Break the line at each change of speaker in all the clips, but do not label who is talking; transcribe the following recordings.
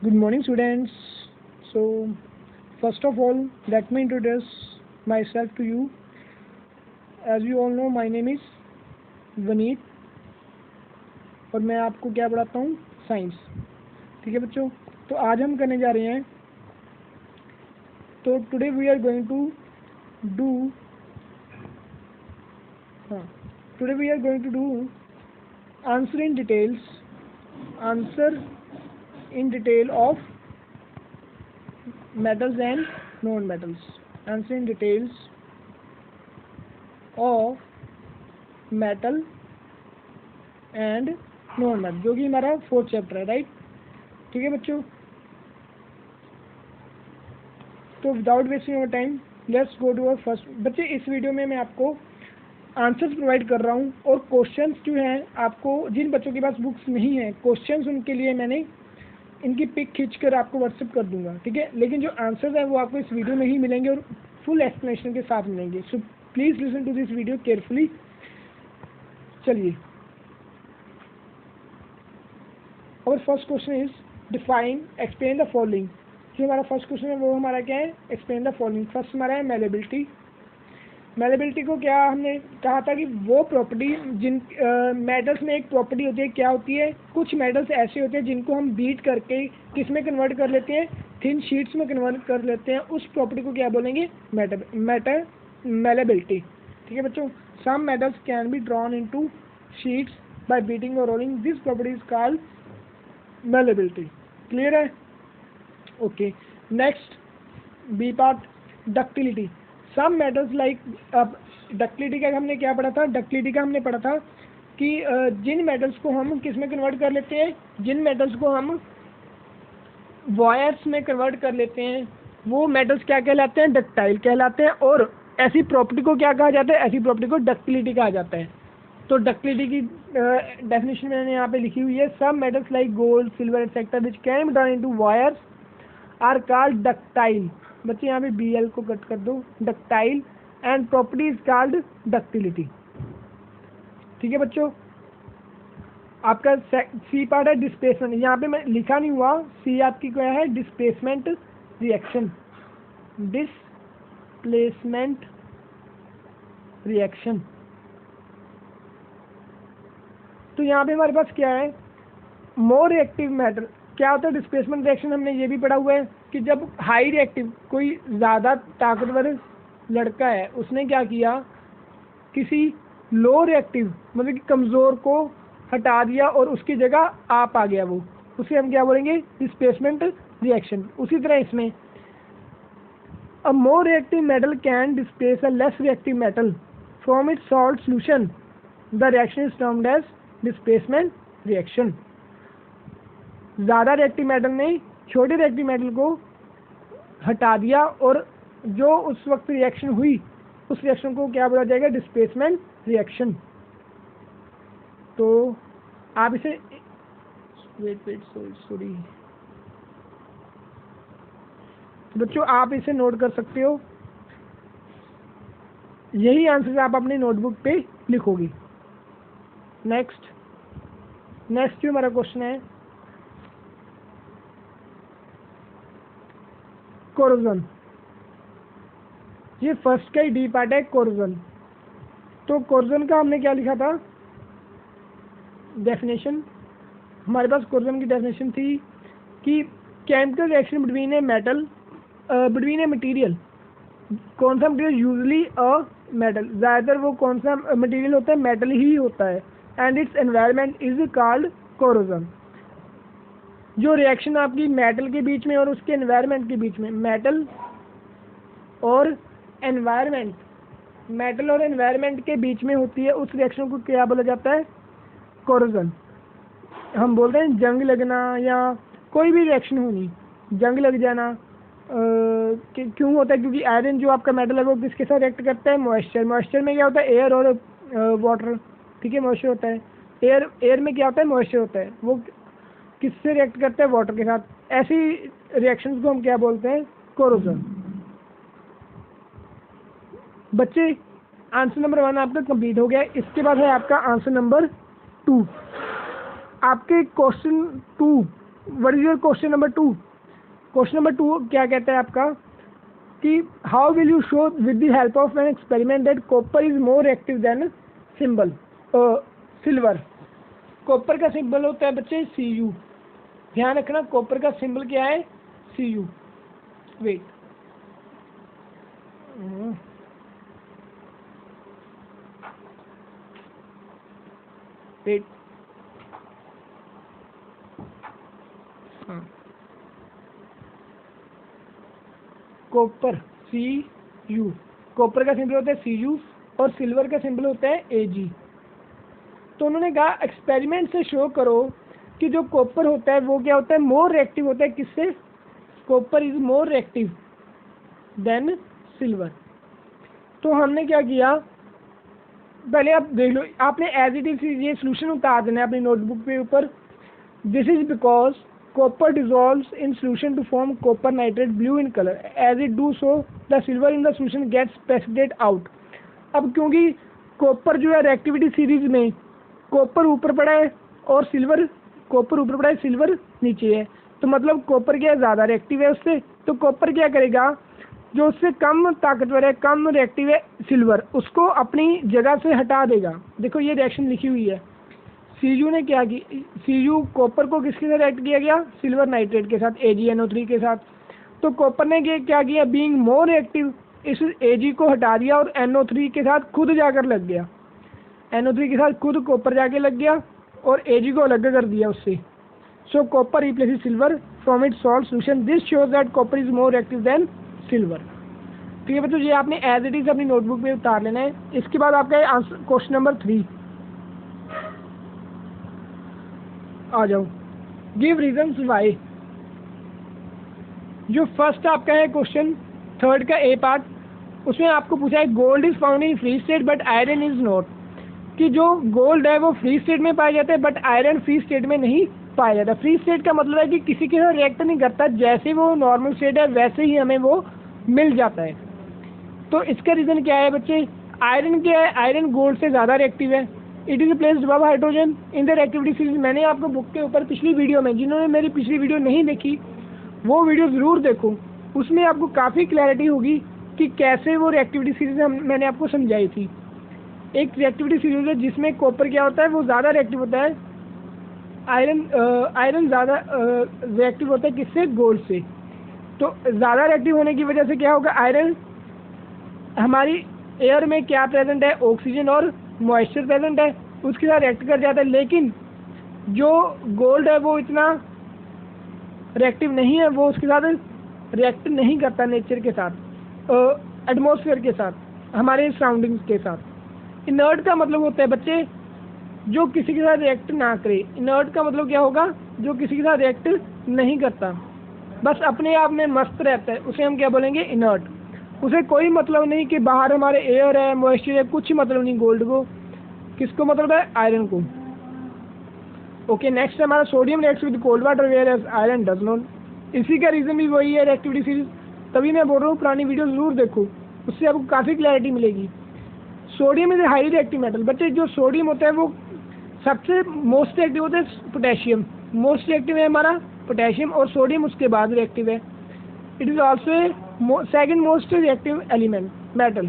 Good morning, students. So, first of all, let me introduce myself to you. As you all know, my name is Vaneet और मैं आपको क्या पढ़ाता हूँ, science. ठीक है बच्चों, तो आज हम करने जा रहे हैं, तो today we are going to do answer in detail of metals and non-metals. Answer in details of metal and non-metal, जो कि हमारा 4th चैप्टर है, राइट। ठीक है बच्चों, तो without wasting your time let's go to our first. बच्चे, इस वीडियो में मैं आपको आंसर्स प्रोवाइड कर रहा हूँ और क्वेश्चंस जो हैं, आपको जिन बच्चों के पास बुक्स नहीं है क्वेश्चंस, उनके लिए मैंने इनकी पिक खींचकर आपको व्हाट्सएप कर दूंगा। ठीक है, लेकिन जो आंसर्स हैं वो आपको इस वीडियो में ही मिलेंगे और फुल एक्सप्लेनेशन के साथ मिलेंगे। So please listen to this video carefully. चलिए, और first question is define explain the following. जो हमारा फर्स्ट क्वेश्चन है वो हमारा क्या है, एक्सप्लेन द फॉलोइंग। फर्स्ट हमारा है मेलेबिलिटी। मेलेबिलिटी को क्या हमने कहा था कि वो प्रॉपर्टी जिन मेटल्स में एक प्रॉपर्टी होती है, क्या होती है, कुछ मेटल्स ऐसे होते हैं जिनको हम बीट करके किस में कन्वर्ट कर लेते हैं, थिन शीट्स में कन्वर्ट कर लेते हैं। उस प्रॉपर्टी को क्या बोलेंगे, मेलेबिलिटी। ठीक है बच्चों, some metals can be drawn into sheets by beating और rolling, this property is called malleability. Clear है? Okay, next B part, ductility. Some metals like, अब डक्टिलिटी का हमने क्या पढ़ा था, डक्टिलिटी का हमने पढ़ा था कि जिन मेटल्स को हम किस में कन्वर्ट कर लेते हैं, जिन मेटल्स को हम वायर्स में कन्वर्ट कर लेते हैं, वो मेटल्स क्या कहलाते हैं, डक्टाइल कहलाते हैं। और ऐसी प्रॉपर्टी को क्या कहा जाता है, ऐसी प्रॉपर्टी को डक्टिलिटी कहा जाता है। तो डक्टिलिटी की डेफिनेशन मैंने यहाँ पे लिखी हुई है, some metals like gold, silver etcetera which can be turn into wires are called ductile. बच्चे यहाँ पे BL को कट कर दो, ductile, and property is called ductility. ठीक है बच्चों, आपका सी पार्ट है डिस्प्लेसमेंट। यहाँ पे मैं लिखा नहीं हुआ, सी आपकी क्या है, डिस्प्लेसमेंट रिएक्शन। Displacement reaction. तो यहाँ पे हमारे पास क्या है, मोर रिएक्टिव मैटर। क्या होता है डिस्प्लेसमेंट रिएक्शन, हमने ये भी पढ़ा हुआ है कि जब हाई रिएक्टिव, कोई ज़्यादा ताकतवर लड़का है, उसने क्या किया, किसी लो रिएक्टिव मतलब कि कमज़ोर को हटा दिया और उसकी जगह आप आ गया, वो उसे हम क्या बोलेंगे, डिस्प्लेसमेंट रिएक्शन। उसी तरह इसमें a more reactive metal can displace a less reactive metal from its salt solution, the reaction is termed as displacement reaction. ज़्यादा रिएक्टिव मेटल ने छोटे रिएक्टिव मेटल को हटा दिया और जो उस वक्त रिएक्शन हुई, उस रिएक्शन को क्या बोला जाएगा, डिस्प्लेसमेंट रिएक्शन। तो आप इसे सॉरी बच्चों, आप इसे नोट कर सकते हो। यही आंसर आप अपनी नोटबुक पे लिखोगी। नेक्स्ट जो हमारा क्वेश्चन है, कोरोजन। ये फर्स्ट का ही डी पार्ट है, कोरोजन। तो कोरोजन का हमने क्या लिखा था, डेफिनेशन। हमारे पास कोरोजन की डेफिनेशन थी कि chemical reaction between a metal, between a material. कौन सा मटेरियल, यूजुअली अ मेटल, ज़्यादातर वो कौन सा मटेरियल होता है, मेटल ही होता है, and it's environment is called corrosion. जो रिएक्शन आपकी मेटल के बीच में और उसके एनवायरनमेंट के बीच में, मेटल और एनवायरनमेंट, मेटल और एनवायरनमेंट के बीच में होती है, उस रिएक्शन को क्या बोला जाता है, कोरोजन। हम बोलते हैं जंग लगना या कोई भी रिएक्शन होनी, जंग लग जाना क्यों होता है, क्योंकि आयरन जो आपका मेटल है वो किसके साथ रिएक्ट करता है, मॉइस्चर। मॉइस्चर में क्या होता है, एयर और वाटर। ठीक है, मॉइस्चर होता है, एयर में क्या होता है, मॉइस्चर होता है, वो किससे रिएक्ट करता है, वाटर के साथ। ऐसी रिएक्शंस को हम क्या बोलते हैं, कोरोजन। बच्चे, आंसर नंबर 1 आपका कंप्लीट हो गया। इसके बाद है आपका आंसर नंबर 2। आपके question 2 what is your question number 2? Question number 2 क्या कहता है आपका कि how will you show with the help of an experiment that copper is more active than silver. Copper का सिंबल होता है बच्चे Cu। ध्यान रखना कॉपर का सिंबल क्या है? Cu। Wait, wait, copper Cu, copper का सिंबल होता है Cu और सिल्वर का सिंबल होता है Ag। तो उन्होंने कहा एक्सपेरिमेंट से शो करो कि जो कॉपर होता है वो क्या होता है? मोर रिएक्टिव होता है। किससे? Copper is more reactive than silver. तो हमने क्या किया, पहले आप देख लो, आपने एज इट इज ये सोल्यूशन उतार देना है अपनी नोटबुक पे ऊपर। This is because copper dissolves in solution to form copper nitrate blue in color. As it do so, the silver in the solution gets precipitate out. अब क्योंकि copper जो है रिएक्टिविटी सीरीज में कॉपर ऊपर पड़ा है और कॉपर ऊपर पड़ा है, सिल्वर नीचे है, तो मतलब कॉपर क्या ज़्यादा रिएक्टिव है उससे। तो कॉपर क्या करेगा, जो उससे कम ताकतवर है, कम रिएक्टिव है सिल्वर, उसको अपनी जगह से हटा देगा। देखो ये रिएक्शन लिखी हुई है। Cu ने क्या की, Cu कॉपर को किसके साथ रिएक्ट किया गया? सिल्वर नाइट्रेट के साथ, AgNO3 के साथ। तो कॉपर ने क्या किया, बीइंग मोर रिएक्टिव, इस Ag को हटा दिया और NO3 के साथ खुद जाकर लग गया। NO3 के साथ खुद कॉपर जाके लग गया और Ag को अलग कर दिया उससे। सो copper replaces silver from its salt solution. This shows that copper is more reactive than silver. ठीक है बच्चों, ये आपने एज इट इज अपनी नोटबुक में उतार लेना है। इसके बाद आपका आंसर क्वेश्चन नंबर 3 आ जाओ। Give reasons Y. जो फर्स्ट आपका है क्वेश्चन, थर्ड का ए पार्ट, उसमें आपको पूछा है gold is found in free state but iron is not. कि जो गोल्ड है वो फ्री स्टेट में पाया जाता है बट आयरन फ्री स्टेट में नहीं पाया जाता। फ्री स्टेट का मतलब है कि किसी के साथ रिएक्ट नहीं करता, जैसे वो नॉर्मल स्टेट है वैसे ही हमें वो मिल जाता है। तो इसका रीज़न क्या है बच्चे? आयरन क्या है? आयरन गोल्ड से ज़्यादा रिएक्टिव है। It is placed above hydrogen in the reactivity series. मैंने आपको बुक के ऊपर पिछली वीडियो में, जिन्होंने मेरी पिछली वीडियो नहीं देखी वो वीडियो ज़रूर देखो, उसमें आपको काफ़ी क्लैरिटी होगी कि कैसे वो रिएक्टिविटी सीरीज मैंने आपको समझाई थी। एक रिएक्टिविटी सीरीज है जिसमें कॉपर क्या होता है, वो ज़्यादा रिएक्टिव होता है, आयरन ज़्यादा रिएक्टिव होता है किससे? गोल्ड से। तो ज़्यादा रिएक्टिव होने की वजह से क्या होगा, आयरन, हमारी एयर में क्या प्रेजेंट है? ऑक्सीजन और मॉइस्चर प्रेजेंट है, उसके साथ रिएक्ट कर जाता है। लेकिन जो गोल्ड है वो इतना रिएक्टिव नहीं है, वो उसके साथ रिएक्ट नहीं करता नेचर के साथ, एटमॉस्फेयर के साथ, हमारे सराउंडिंग्स के साथ। इनर्ट का मतलब होता है बच्चे जो किसी के साथ रिएक्ट ना करे। इनर्ट का मतलब क्या होगा? जो किसी के साथ रिएक्ट नहीं करता, बस अपने आप में मस्त रहता है, उसे हम क्या बोलेंगे? इनर्ट। उसे कोई मतलब नहीं कि बाहर हमारे एयर है, मॉइस्चर है, कुछ मतलब नहीं गोल्ड को। किसको मतलब है? आयरन को। ओके, नेक्स्ट हमारा sodium reacts with cold water whereas iron does not. इसी का रीज़न भी वही है, रिएक्टिविटी सीरीज। तभी मैं बोल रहा हूँ पुरानी वीडियो ज़रूर देखो, उससे आपको काफ़ी क्लैरिटी मिलेगी। Sodium is a highly reactive metal. बच्चे जो सोडियम होता है वो सबसे मोस्ट रिएक्टिव होता है पोटेशियम। मोस्ट रिएक्टिव है हमारा पोटेशियम और सोडियम उसके बाद रिएक्टिव है। It is also second most reactive element metal,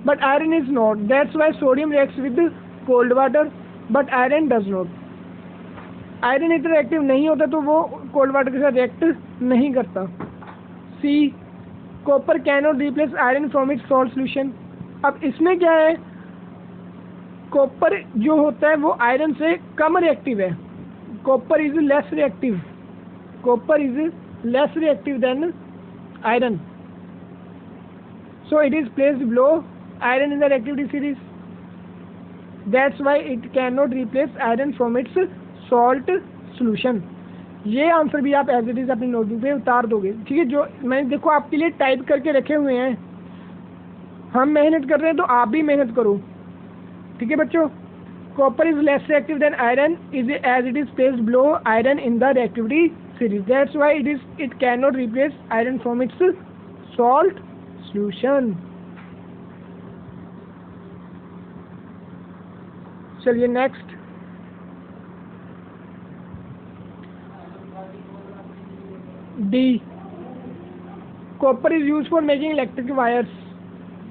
but iron is not. That's why sodium reacts with cold water but iron does not. Iron इतना reactive नहीं होता तो वो कोल्ड वाटर के साथ रिएक्ट नहीं करता। C, copper can not replace iron from its salt solution. अब इसमें क्या है, कॉपर जो होता है वो आयरन से कम रिएक्टिव है। Copper is less reactive, copper is less reactive than iron, so it is placed below iron in the reactivity series. That's why it can not replace iron from its salt solution. ये answer भी आप as it is अपनी notebook पे उतार दोगे। ठीक है, जो मैंने देखो आपके लिए टाइप करके रखे हुए हैं, हम मेहनत कर रहे हैं तो आप भी मेहनत करो। ठीक है बच्चों, copper is less reactive than iron is as it is placed below iron in the reactivity series. That's why it can not replace iron from its salt solution. चलिए next, D, copper is use for making electric wires.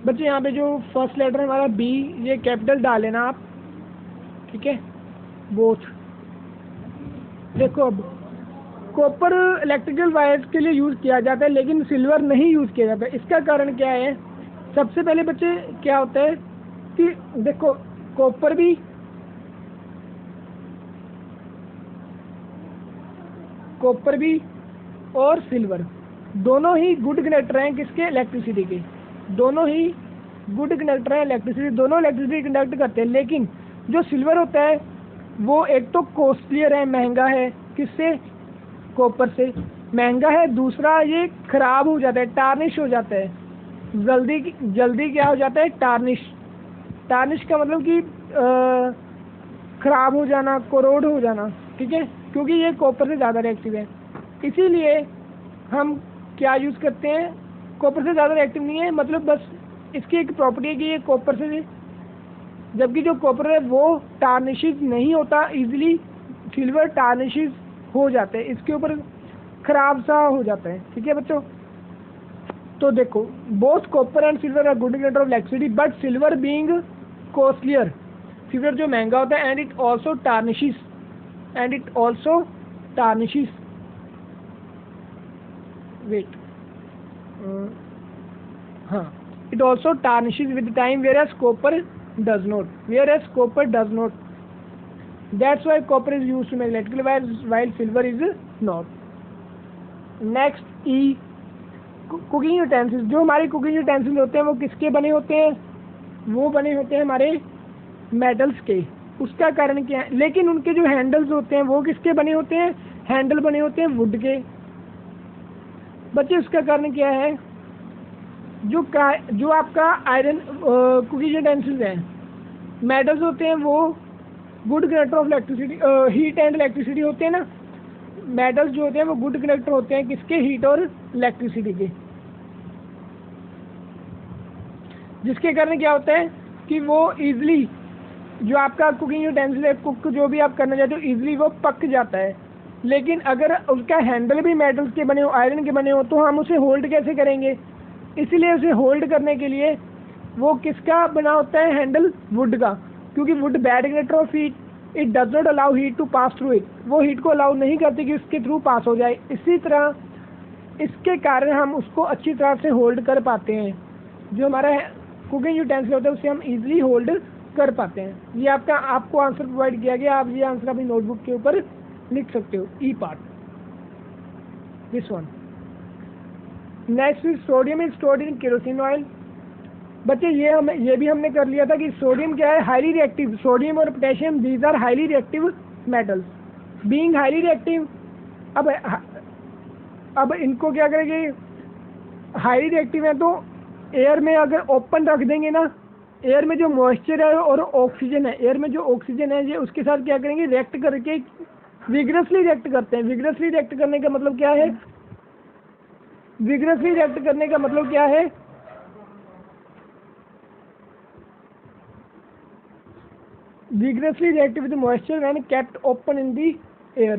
बच्चे यहाँ पे जो first letter है हमारा B, ये capital डाल लेना आप, ठीक है, बोथ। देखो अब कॉपर इलेक्ट्रिकल वायर्स के लिए यूज़ किया जाता है लेकिन सिल्वर नहीं यूज़ किया जाता है। इसका कारण क्या है? सबसे पहले बच्चे क्या होता है कि देखो कॉपर भी और सिल्वर दोनों ही गुड कंडक्टर हैं किसके? इलेक्ट्रिसिटी के। दोनों ही गुड कंडक्टर हैं इलेक्ट्रिसिटी, दोनों इलेक्ट्रिसिटी कंडक्ट करते हैं। लेकिन जो सिल्वर होता है वो एक तो कॉस्टलियर है, महंगा है, किससे? कॉपर से महंगा है। दूसरा ये खराब हो जाता है, टार्निश हो जाता है, जल्दी क्या हो जाता है? टार्निश का मतलब कि खराब हो जाना, कोरोड हो जाना, ठीक है, क्योंकि ये कॉपर से ज़्यादा रिएक्टिव है। इसीलिए हम क्या यूज़ करते हैं? कॉपर से ज़्यादा रिएक्टिव नहीं है, मतलब बस इसकी एक प्रॉपर्टी है कि ये कॉपर से, जबकि जो कॉपर है वो टार्निशिज नहीं होता इजीली, सिल्वर टार्निशिज हो जाते हैं, इसके ऊपर खराब सा हो जाता है, ठीक है बच्चों। तो देखो both copper and silver are good conductor of electricity but silver being costlier, silver जो महंगा होता है, and it also tarnishes wait हाँ, it also tarnishes with time whereas copper does not. That's why copper is used to make electrical wires while silver is not. Next E, cooking utensils. जो हमारे cooking utensils होते हैं वो किसके बने होते हैं? वो बने होते हैं हमारे मेटल्स के। उसका कारण क्या है? लेकिन उनके जो हैंडल्स होते हैं वो किसके बने होते हैं? हैंडल बने होते हैं वुड के। बच्चे उसका कारण क्या है? जो आपका आयरन कुकिंग यूटेंसिल्स हैं, मेटल्स होते हैं, वो good conductor of electricity, heat and electricity होते हैं ना। मेटल्स जो होते हैं वो गुड कंडक्टर होते हैं किसके? हीट और इलेक्ट्रिसिटी के। जिसके कारण क्या होता है कि वो इजीली, जो आपका कुकिंग यूटेंसिल है, कुक जो भी आप करना चाहते हो, इजीली वो पक जाता है। लेकिन अगर उसका हैंडल भी मेटल्स के बने हो, आयरन के बने हो, तो हम उसे होल्ड कैसे करेंगे? इसलिए उसे होल्ड करने के लिए वो किसका बना होता है? हैंडल वुड का, क्योंकि wood bad conductor of heat, it does not allow heat to pass through it. वो हीट को अलाउ नहीं करती कि उसके थ्रू पास हो जाए। इसी तरह इसके कारण हम उसको अच्छी तरह से होल्ड कर पाते हैं। जो हमारा कुकिंग यूटेंसिल होता है उसे हम इजीली होल्ड कर पाते हैं। ये आपको आंसर प्रोवाइड किया गया, आप ये आंसर अपनी नोटबुक के ऊपर लिख सकते हो। E part, this one. Next is sodium is stored in kerosene oil. बच्चे ये भी हमने कर लिया था कि सोडियम क्या है? Highly reactive. सोडियम और potassium these are highly reactive metals. Being highly reactive, अब इनको क्या करेंगे? हाईली रिएक्टिव है तो एयर में अगर ओपन रख देंगे ना, एयर में जो मॉइस्चर है और ऑक्सीजन है, एयर में जो ऑक्सीजन है ये उसके साथ क्या करेंगे? रिएक्ट करके विग्रसली रिएक्ट करते हैं। विग्रसली रिएक्ट करने का मतलब क्या है? विग्रसली रिएक्ट करने का मतलब क्या है? vigorously react with moisture when kept open in the air.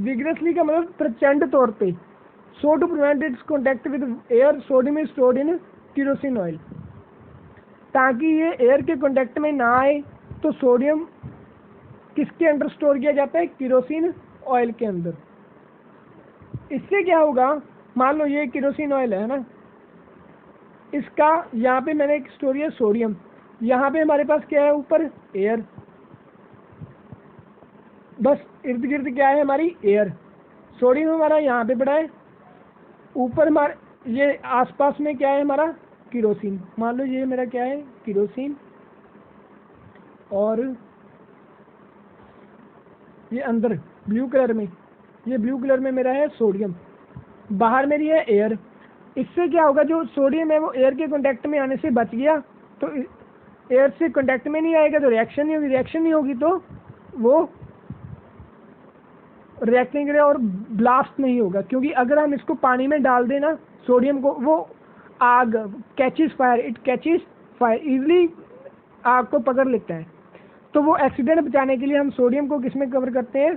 vigorously का मतलब प्रचंड तौर पे। so to prevent its contact with air, sodium is stored in kerosene oil. ताकि ये एयर के कांटेक्ट में ना आए तो सोडियम किसके अंदर स्टोर किया जाता है? केरोसिन ऑयल के अंदर। इससे क्या होगा? मान लो ये केरोसिन ऑयल है ना, इसका यहाँ पे मैंने एक स्टोरी है सोडियम, यहाँ पे हमारे पास क्या है? ऊपर एयर, बस इर्द गिर्द क्या है? हमारी एयर। सोडियम हमारा यहाँ पे पड़ा है, ऊपर हमारे ये आसपास में क्या है? हमारा केरोसिन। मान लो ये मेरा क्या है? केरोसिन, और ये अंदर ब्लू कलर में मेरा है सोडियम, बाहर मेरी है एयर। इससे क्या होगा? जो सोडियम है वो एयर के कांटेक्ट में आने से बच गया, तो एयर से कांटेक्ट में नहीं आएगा तो रिएक्शन नहीं होगी, रिएक्शन नहीं होगी तो वो रिएक्ट नहीं करेगा और ब्लास्ट नहीं होगा। क्योंकि अगर हम इसको पानी में डाल दें ना सोडियम को, वो आग catches fire, it catches fire, easily आग को पकड़ लेता है। तो वो एक्सीडेंट बचाने के लिए हम सोडियम को किस में कवर करते हैं?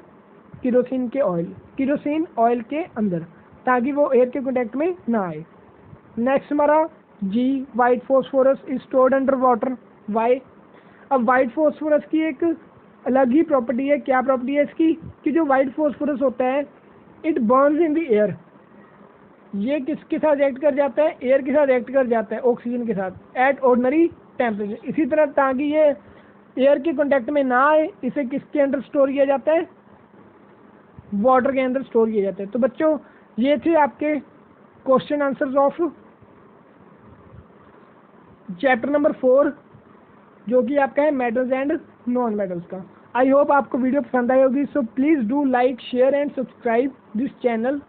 केरोसिन ऑयल के अंदर। ताकि वो एयर के कॉन्टैक्ट में ना आए। नेक्स्ट हमारा G, white phosphorus is stored under water. Why? अब वाइट फॉस्फोरस की एक अलग ही प्रॉपर्टी है। क्या प्रॉपर्टी है इसकी? कि जो वाइट फॉस्फोरस होता है it Burns in the air. ये किसके साथ रिएक्ट कर जाता है? एयर के साथ रिएक्ट कर जाता है, ऑक्सीजन के साथ एट ऑर्डिनरी टेम्परेचर। इसी तरह ताकि ये एयर के कॉन्टैक्ट में ना आए, इसे किसके अंदर स्टोर किया जाता है? वाटर के अंदर स्टोर किया जाता है। तो बच्चों ये थे आपके question answers of chapter number 4, जो कि आपका है मेटल्स एंड नॉन मेटल्स का। आई होप आपको वीडियो पसंद आई होगी। So please do like, share and subscribe this channel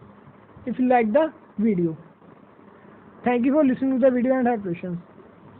if you like the video. Thank you for listening to the video and have questions.